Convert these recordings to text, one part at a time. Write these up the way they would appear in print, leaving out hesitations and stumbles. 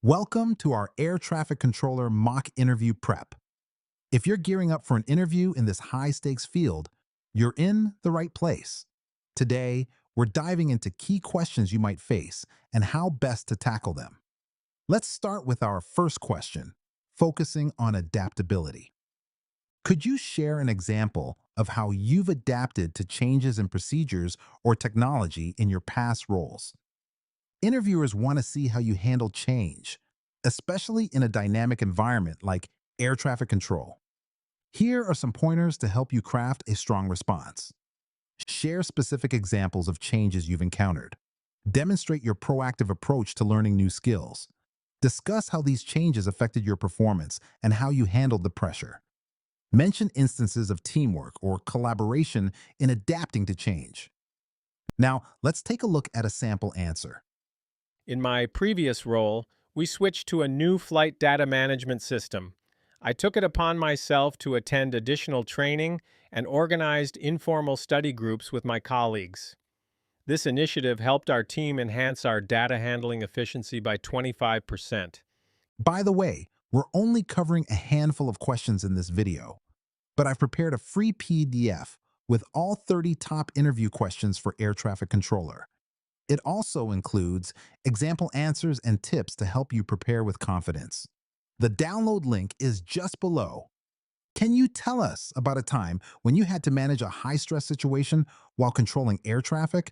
Welcome to our air traffic controller mock interview prep. If you're gearing up for an interview in this high-stakes field, you're in the right place. Today, we're diving into key questions you might face and how best to tackle them. Let's start with our first question, focusing on adaptability. Could you share an example of how you've adapted to changes in procedures or technology in your past roles? Interviewers want to see how you handle change, especially in a dynamic environment like air traffic control. Here are some pointers to help you craft a strong response. Share specific examples of changes you've encountered. Demonstrate your proactive approach to learning new skills. Discuss how these changes affected your performance and how you handled the pressure. Mention instances of teamwork or collaboration in adapting to change. Now, let's take a look at a sample answer. In my previous role, we switched to a new flight data management system. I took it upon myself to attend additional training and organized informal study groups with my colleagues. This initiative helped our team enhance our data handling efficiency by 25%. By the way, we're only covering a handful of questions in this video, but I've prepared a free PDF with all 30 top interview questions for air traffic controller. It also includes example answers and tips to help you prepare with confidence. The download link is just below. Can you tell us about a time when you had to manage a high-stress situation while controlling air traffic?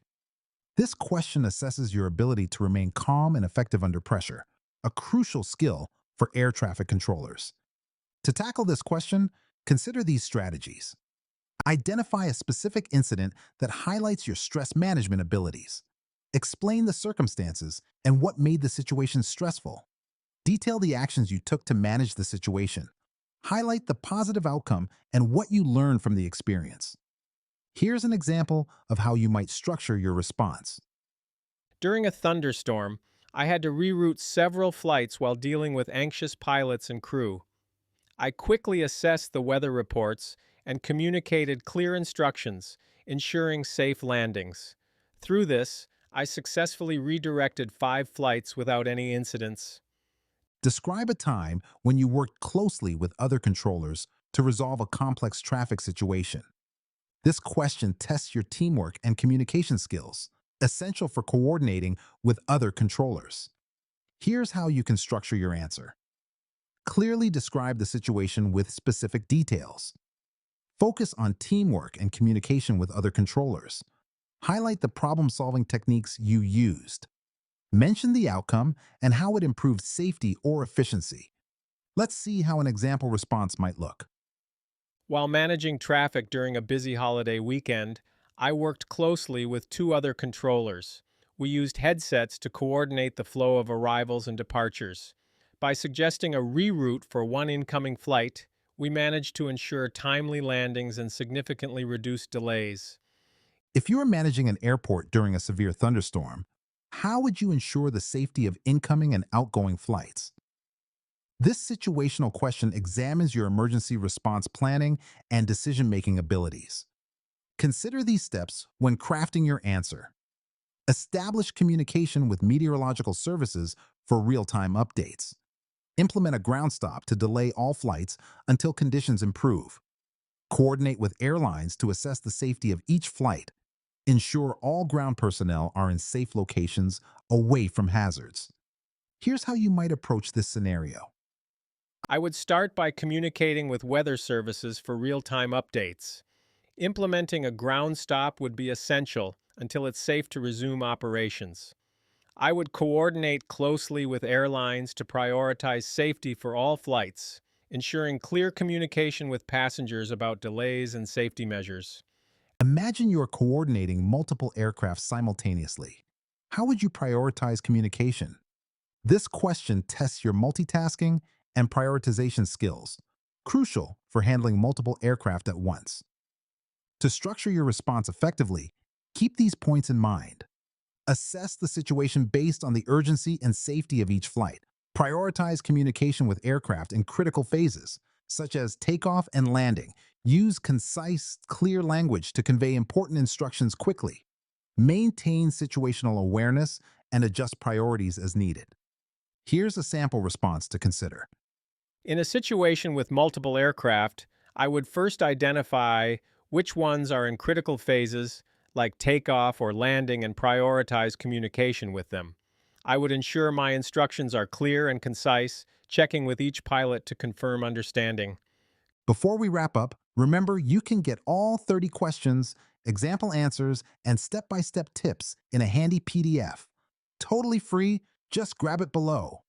This question assesses your ability to remain calm and effective under pressure, a crucial skill for air traffic controllers. To tackle this question, consider these strategies. Identify a specific incident that highlights your stress management abilities. Explain the circumstances and what made the situation stressful. Detail the actions you took to manage the situation. Highlight the positive outcome and what you learned from the experience. Here's an example of how you might structure your response. During a thunderstorm, I had to reroute several flights while dealing with anxious pilots and crew. I quickly assessed the weather reports and communicated clear instructions, ensuring safe landings. Through this, I successfully redirected 5 flights without any incidents. Describe a time when you worked closely with other controllers to resolve a complex traffic situation. This question tests your teamwork and communication skills, essential for coordinating with other controllers. Here's how you can structure your answer. Clearly describe the situation with specific details. Focus on teamwork and communication with other controllers. Highlight the problem-solving techniques you used. Mention the outcome and how it improved safety or efficiency. Let's see how an example response might look. While managing traffic during a busy holiday weekend, I worked closely with 2 other controllers. We used headsets to coordinate the flow of arrivals and departures. By suggesting a reroute for one incoming flight, we managed to ensure timely landings and significantly reduced delays. If you are managing an airport during a severe thunderstorm, how would you ensure the safety of incoming and outgoing flights? This situational question examines your emergency response planning and decision-making abilities. Consider these steps when crafting your answer. Establish communication with meteorological services for real-time updates. Implement a ground stop to delay all flights until conditions improve. Coordinate with airlines to assess the safety of each flight. Ensure all ground personnel are in safe locations away from hazards. Here's how you might approach this scenario. I would start by communicating with weather services for real-time updates. Implementing a ground stop would be essential until it's safe to resume operations. I would coordinate closely with airlines to prioritize safety for all flights, ensuring clear communication with passengers about delays and safety measures. Imagine you're coordinating multiple aircraft simultaneously. How would you prioritize communication? This question tests your multitasking and prioritization skills, crucial for handling multiple aircraft at once. To structure your response effectively, keep these points in mind. Assess the situation based on the urgency and safety of each flight. Prioritize communication with aircraft in critical phases, such as takeoff and landing. Use concise, clear language to convey important instructions quickly. Maintain situational awareness and adjust priorities as needed. Here's a sample response to consider. In a situation with multiple aircraft, I would first identify which ones are in critical phases, like takeoff or landing, and prioritize communication with them. I would ensure my instructions are clear and concise, checking with each pilot to confirm understanding. Before we wrap up, remember you can get all 30 questions, example answers, and step-by-step tips in a handy PDF. Totally free, just grab it below.